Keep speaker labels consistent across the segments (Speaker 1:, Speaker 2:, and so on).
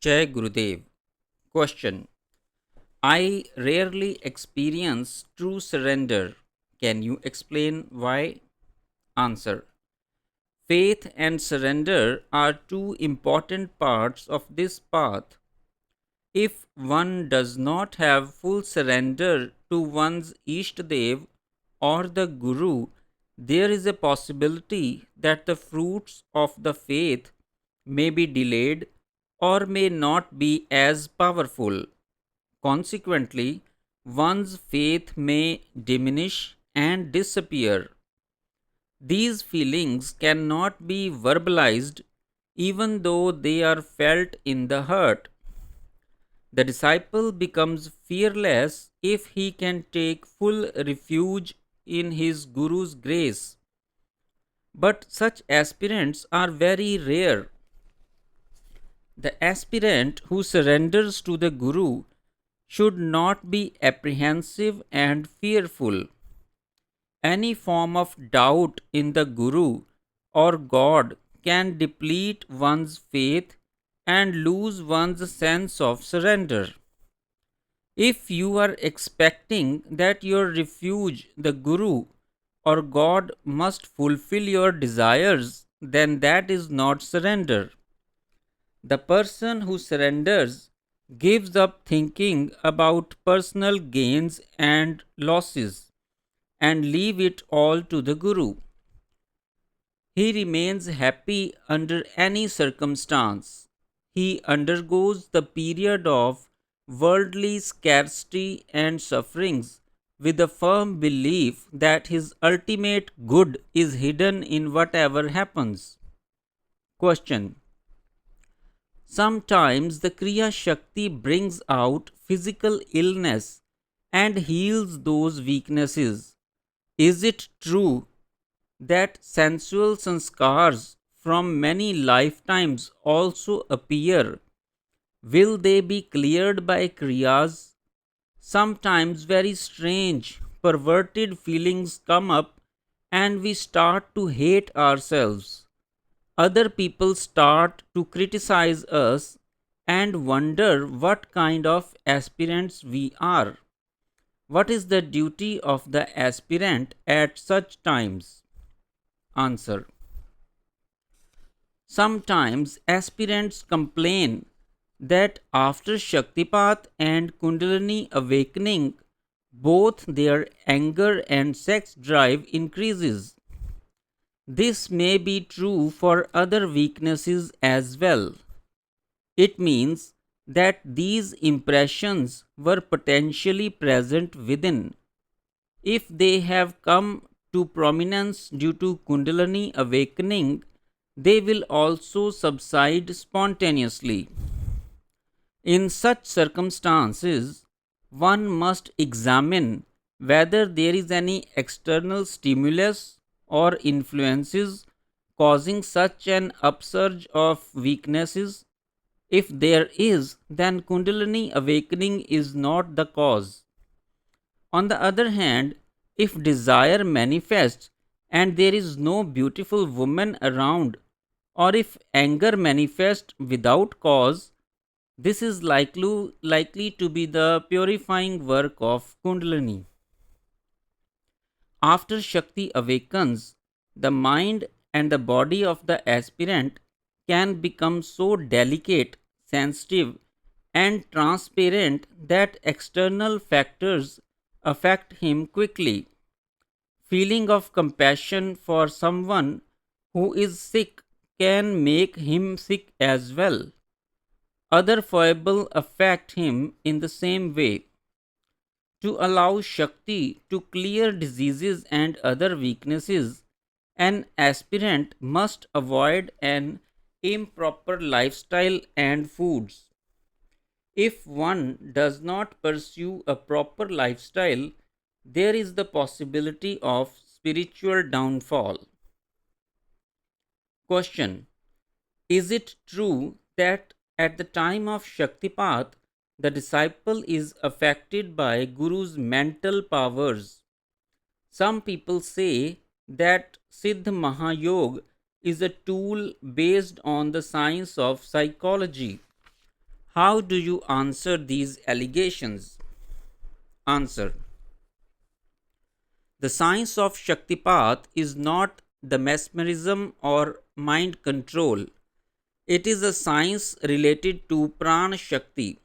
Speaker 1: Jai Gurudev. Question. I rarely experience true surrender. Can you explain why? Answer. Faith and surrender are two important parts of this path. If one does not have full surrender to one's Ishtadev or the Guru, there is a possibility that the fruits of the faith may be delayed or may not be as powerful. Consequently, one's faith may diminish and disappear. These feelings cannot be verbalized even though they are felt in the heart. The disciple becomes fearless if he can take full refuge in his Guru's grace. But such aspirants are very rare. The aspirant who surrenders to the Guru should not be apprehensive and fearful. Any form of doubt in the Guru or God can deplete one's faith and lose one's sense of surrender. If you are expecting that your refuge, the Guru or God, must fulfill your desires, then that is not surrender. The person who surrenders gives up thinking about personal gains and losses and leave it all to the Guru. He remains happy under any circumstance. He undergoes the period of worldly scarcity and sufferings with a firm belief that his ultimate good is hidden in whatever happens. Question. Sometimes the Kriya Shakti brings out physical illness and heals those weaknesses. Is it true that sensual sanskars from many lifetimes also appear? Will they be cleared by Kriyas? Sometimes very strange, perverted feelings come up and we start to hate ourselves. Other people start to criticize us and wonder what kind of aspirants we are. What is the duty of the aspirant at such times? Answer. Sometimes aspirants complain that after Shaktipat and Kundalini awakening, both their anger and sex drive increases. This may be true for other weaknesses as well. It means that these impressions were potentially present within. If they have come to prominence due to Kundalini awakening, they will also subside spontaneously. In such circumstances, one must examine whether there is any external stimulus or influences causing such an upsurge of weaknesses. If there is, then Kundalini awakening is not the cause. On the other hand, if desire manifests and there is no beautiful woman around, or if anger manifests without cause, this is likely to be the purifying work of Kundalini. After Shakti awakens, the mind and the body of the aspirant can become so delicate, sensitive, and transparent that external factors affect him quickly. Feeling of compassion for someone who is sick can make him sick as well. Other foibles affect him in the same way. To allow Shakti to clear diseases and other weaknesses, an aspirant must avoid an improper lifestyle and foods. If one does not pursue a proper lifestyle, there is the possibility of spiritual downfall. Question. Is it true that at the time of Shaktipat, the disciple is affected by Guru's mental powers? Some people say that Siddha Mahayog is a tool based on the science of psychology. How do you answer these allegations? Answer. The science of Shaktipat is not the mesmerism or mind control. It is a science related to Prana Shakti.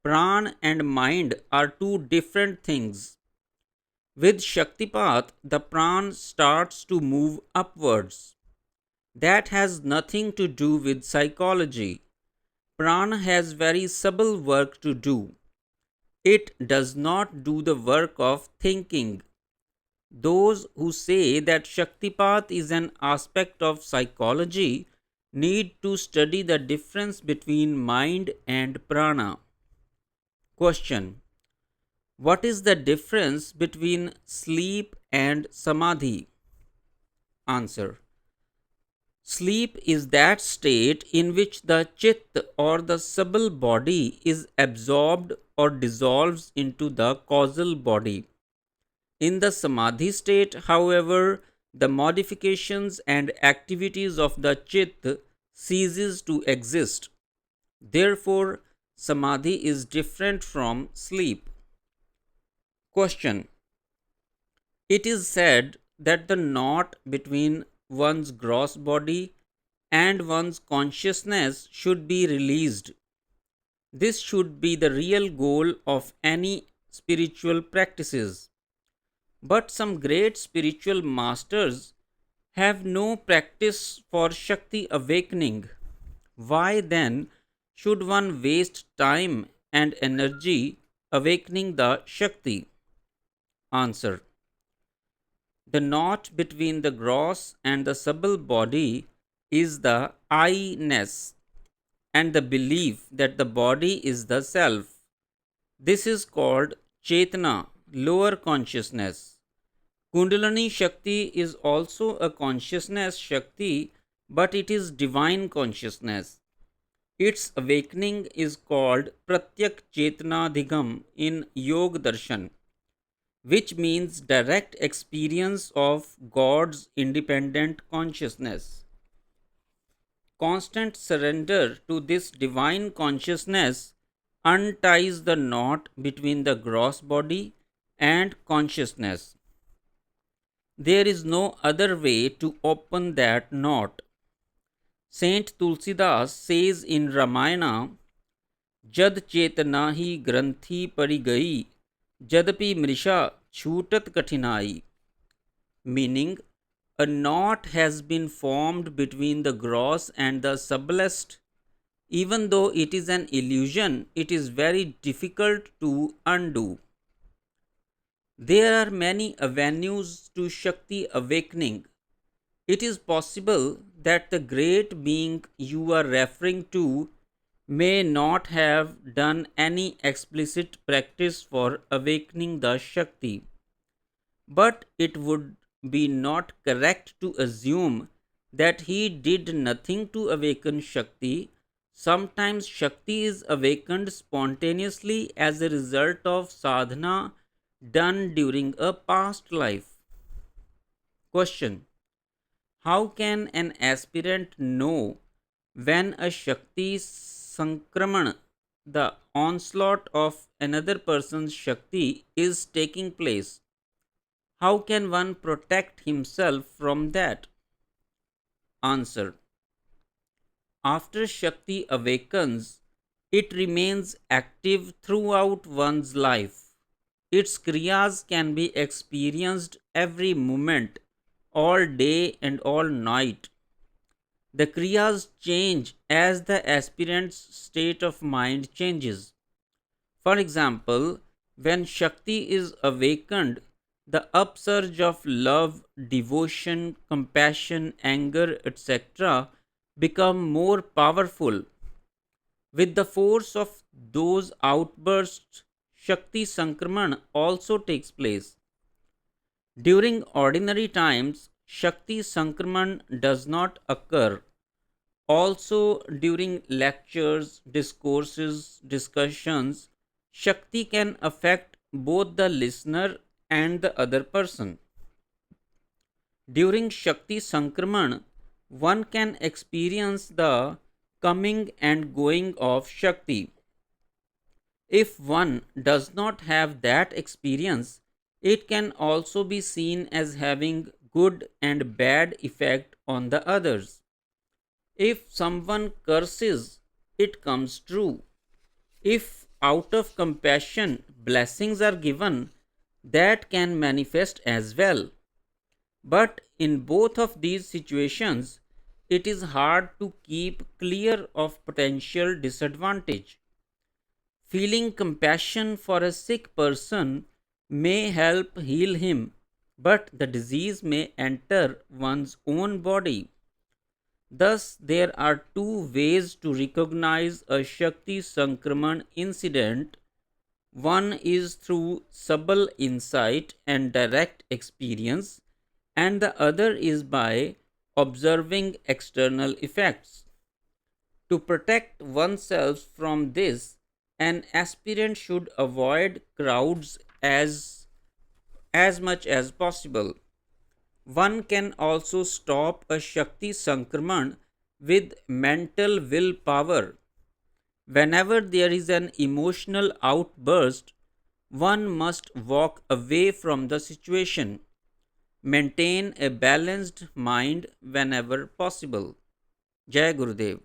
Speaker 1: Pran and mind are two different things. With Shaktipat, the pran starts to move upwards. That has nothing to do with psychology. Prana has very subtle work to do. It does not do the work of thinking. Those who say that Shaktipat is an aspect of psychology need to study the difference between mind and prana. Question. What is the difference between sleep and samadhi? Answer. Sleep is that state in which the chit or the subtle body is absorbed or dissolves into the causal body. In the samadhi state, however, the modifications and activities of the chit ceases to exist. Therefore, samadhi is different from sleep. Question. It is said that the knot between one's gross body and one's consciousness should be released. This should be the real goal of any spiritual practices. But some great spiritual masters have no practice for Shakti awakening. Why then should one waste time and energy awakening the Shakti? Answer. The knot between the gross and the subtle body is the I-ness and the belief that the body is the self. This is called Chetana, lower consciousness. Kundalini Shakti is also a consciousness Shakti, but it is divine consciousness. Its awakening is called Pratyak Chetana in Yoga Darshan, which means direct experience of God's independent consciousness. Constant surrender to this divine consciousness unties the knot between the gross body and consciousness. There is no other way to open that knot. Saint Tulsidas says in Ramayana, Jad chetana hi granthi pari gayi, jadapi mrisha chhutat kathinai. Meaning, a knot has been formed between the gross and the subtlest. Even though it is an illusion, it is very difficult to undo. There are many avenues to Shakti awakening. It is possible that the great being you are referring to may not have done any explicit practice for awakening the Shakti, but it would be not correct to assume that he did nothing to awaken Shakti. Sometimes Shakti is awakened spontaneously as a result of sadhana done during a past life. Question. How can an aspirant know when a Shakti Sankraman, the onslaught of another person's Shakti, is taking place? How can one protect himself from that? Answer. After Shakti awakens, it remains active throughout one's life. Its kriyas can be experienced every moment, all day and all night. The kriyas change as the aspirant's state of mind changes. For example, when Shakti is awakened, the upsurge of love, devotion, compassion, anger, etc. become more powerful. With the force of those outbursts, Shakti Sankraman also takes place. During ordinary times, Shakti Sankraman does not occur. Also, during lectures, discourses, discussions, Shakti can affect both the listener and the other person. During Shakti Sankraman, one can experience the coming and going of Shakti. If one does not have that experience, it can also be seen as having good and bad effect on the others. If someone curses, it comes true. If out of compassion blessings are given, that can manifest as well. But in both of these situations, it is hard to keep clear of potential disadvantage. Feeling compassion for a sick person may help heal him, but the disease may enter one's own body. Thus, there are two ways to recognize a Shakti Sankraman incident. One is through subtle insight and direct experience, and the other is by observing external effects. To protect oneself from this, an aspirant should avoid crowds as much as possible. One can also stop a Shakti Sankraman with mental willpower. Whenever there is an emotional outburst, one must walk away from the situation. Maintain a balanced mind whenever possible. Jai Gurudev.